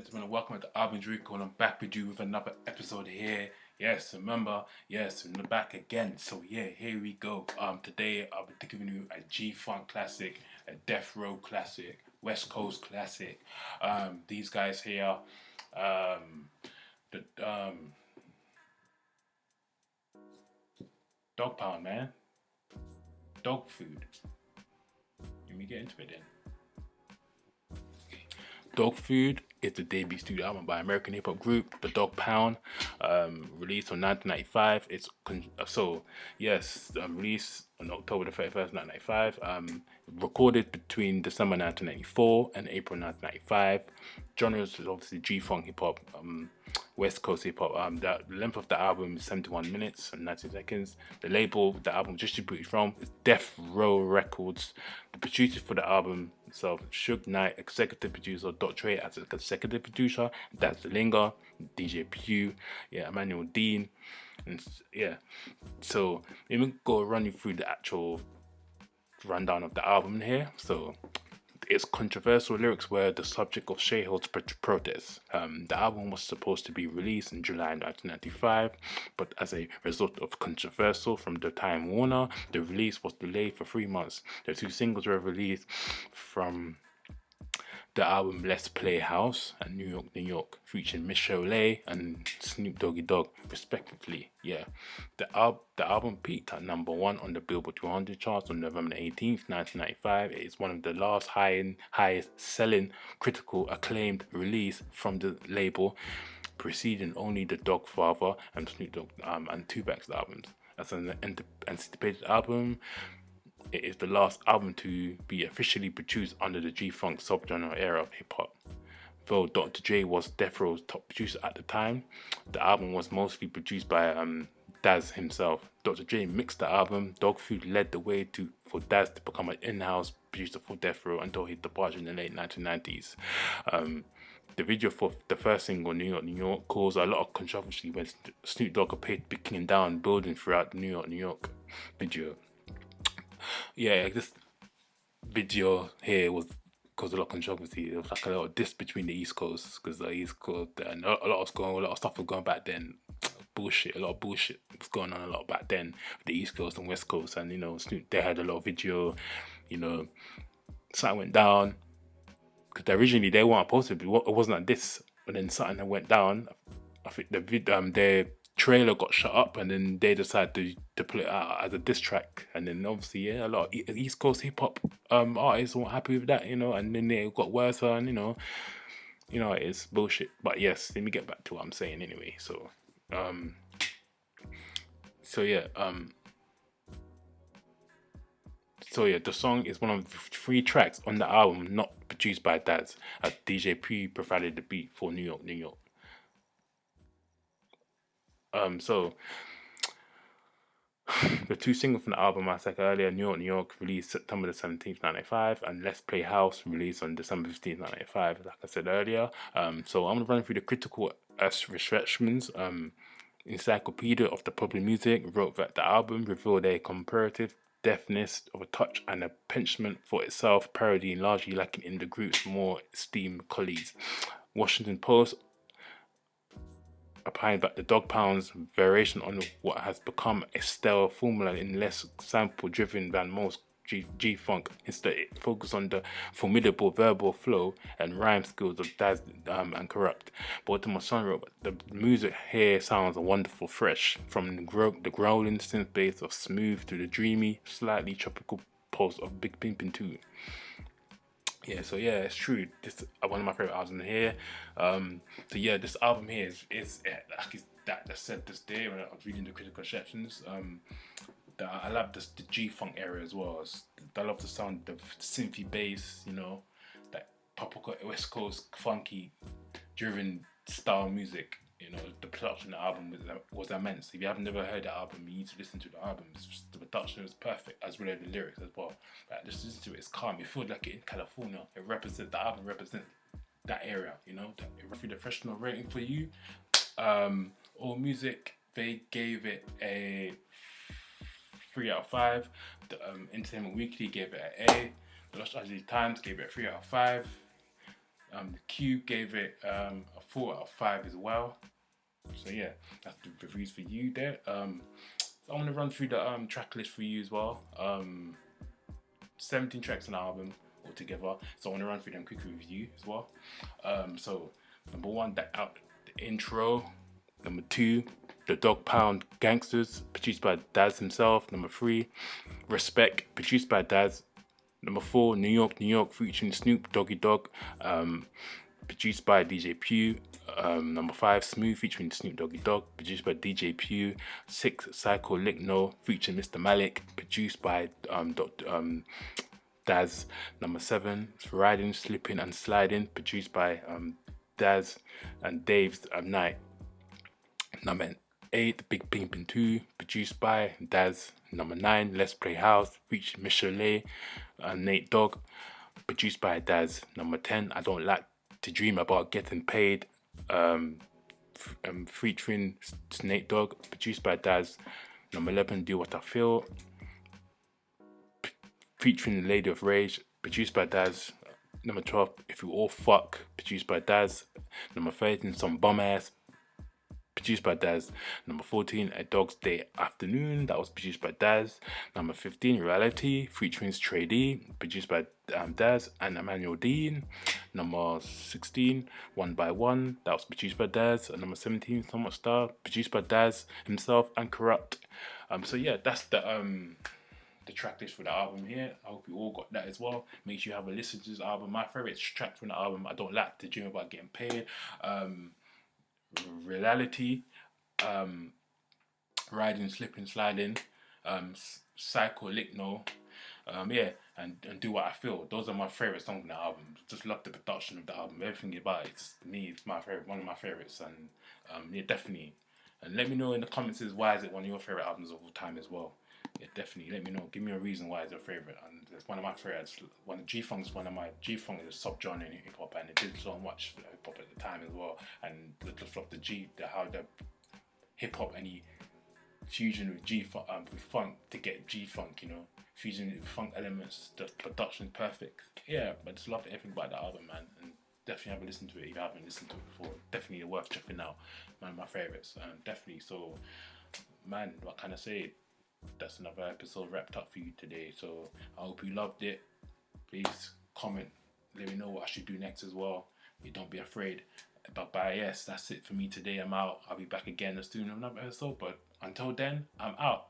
gentlemen, and welcome to Album Drink. I'm back with you with another episode here. Yes, remember, yes, I'm back again. So yeah, here we go. Today I'll be giving you a G-Funk classic, a Death Row classic, West Coast classic. These guys here, the Dogg Pound, man, Dogg Food. Let me get into it then. Dogg Food is the debut studio album by American hip hop group Tha Dogg Pound, released in 1995. Released on October the 31st, 1995. Recorded between December 1994 and April 1995. Genres is obviously G-Funk hip hop, West Coast hip hop. The length of the album is 71 minutes and 90 seconds. The label the album distributed from is Death Row Records. The producer for the album himself, Suge Knight, executive producer, Dre as a consecutive producer, Daz Linger, DJ Pew, Emmanuel Dean, and so let me go run you through the actual rundown of the album here. So its controversial lyrics were the subject of shareholders' protests. The album was supposed to be released in July 1995, but as a result of controversial from the Time Warner, the release was delayed for 3 months. The two singles were released from the album Let's Play House and New York, New York, featuring Michel'le and Snoop Dogg, respectively. The album peaked at number 1 on the Billboard 200 charts on November 18th, 1995. It is one of the last highest selling critical acclaimed release from the label, preceding only the Dogfather and Snoop Dogg and Tupac's albums. As an anticipated album, it is the last album to be officially produced under the G-Funk subgenre era of hip-hop. Though Dr. Dre was Death Row's top producer at the time, the album was mostly produced by Daz himself. Dr. Dre mixed the album. Dogg Food led the way for Daz to become an in-house producer for Death Row until his departure in the late 1990s. The video for the first single, New York, New York, caused a lot of controversy when Snoop Dogg appeared to be kicking down buildings throughout the New York, New York video. This video here caused a lot of controversy. It was like a little diss between the East Coast, because the East Coast and a lot of stuff was going back then. A lot of bullshit was going on a lot back then with the East Coast and West Coast, and Snoop, they had a lot of video, something went down, because originally they weren't supposed to be. It wasn't like this, but then something went down. I think their trailer got shut up, and then they decided to put it out as a diss track, and then obviously a lot of East Coast hip hop artists weren't happy with that, and then they got worse, and it's bullshit. But yes, let me get back to what I'm saying anyway. The song is one of the 3 tracks on the album not produced by Daz, as DJ P provided the beat for New York, New York. The 2 singles from the album, I said earlier, New York, New York, released September the 17th, 1995, and Let's Play House, released on December 15th, 1995, like I said earlier. So I'm going to run through the critical restrictions. Encyclopedia of the Popular Music wrote that the album revealed a comparative deftness of a touch and a penchant for itself, parodying largely lacking in the group's more esteemed colleagues. Washington Post applying that the Dogg Pound's variation on what has become a stale formula in less sample-driven than most G-Funk. Instead, it focuses on the formidable verbal flow and rhyme skills of Daz and Corrupt. Baltimore Sun wrote, the music here sounds wonderful fresh, from the growling synth bass of Smooth to the dreamy, slightly tropical pulse of Big Pimpin' 2. It's true. This is one of my favorite albums in here. This album here is that said this day when I was reading the critical sections. I love the G-Funk era as well. I love the sound, the synthy bass, that pop West Coast funky driven style music. The production of the album was immense. If you have never heard the album, you need to listen to the album. The production was perfect, as well as the lyrics as well. But just listen to it, it's calm. You feel like it in California. The album represents that area, the professional rating for you. All Music, they gave it a 3 out of 5. The Entertainment Weekly gave it an A. The Los Angeles Times gave it a 3 out of 5. The Cube gave it a 4 out of 5 as well. So yeah, that's the reviews for you there. So I'm gonna run through the track list for you as well. 17 tracks on the album altogether. So I want to run through them quickly with you as well. So number one, the intro. Number two, Tha Dogg Pound Gangsters, produced by Daz himself. Number three, Respect, produced by Daz. Number four, New York, New York, featuring Snoop Doggy Dogg, produced by DJ Pew. Number five, Smooth, featuring Snoop Doggy Dogg, produced by DJ Pew. Six, Psycho Lickno, featuring Mr. Malik, produced by Daz. Number seven, Riding, Slipping and Sliding, produced by Daz and Dave's Night. Number 8, Big Pimpin' 2, produced by Daz. Number 9, Let's Play House, featuring Michelle and Nate Dogg, produced by Daz. Number 10, I Don't Like to Dream About Getting Paid, featuring Nate Dogg, produced by Daz. Number 11, Do What I Feel, featuring the Lady of Rage, produced by Daz. Number 12, If We All Fuck, produced by Daz. Number 13, Some Bum Ass, produced by Daz. Number 14, A Dog's Day Afternoon, that was produced by Daz. Number 15, Reality, featuring Trey D, produced by Daz and Emmanuel Dean. Number 16, One by One, that was produced by Daz. And number 17, Somewhat Star, produced by Daz himself and Corrupt. So yeah, that's the track list for the album here. I hope you all got that as well. Make sure you have a listen to this album. My favorite track from the album, I Don't Like to Dream About Getting Paid, Reality, Riding, Slipping, Sliding, Psycho Lickno, yeah, and Do What I Feel. Those are my favorite songs on the album. Just love the production of the album. Everything about it, just me, it's my favorite, one of my favorites, and yeah, definitely. And let me know in the comments why is it one of your favorite albums of all time as well. Yeah, definitely. Let me know. Give me a reason why it's your favorite. And it's one of my favorites. G-Funk's one of my. G-Funk is a sub-genre in hip hop, and it did so much hip hop at the time as well. And just love how the hip hop and the fusion with G-Funk, with funk to get G-Funk. You know, fusion with funk elements. The production's perfect. Yeah, but just love everything about the album, man. And definitely have a listen to it if you haven't listened to it before. Definitely worth checking out. One of my favorites. Definitely. So, man, what can I say? That's another episode wrapped up for you today. So I hope you loved it. Please comment, let me know what I should do next as well. You don't be afraid. But yes, that's it for me today. I'm out. I'll be back again as soon as another episode. But until then, I'm out.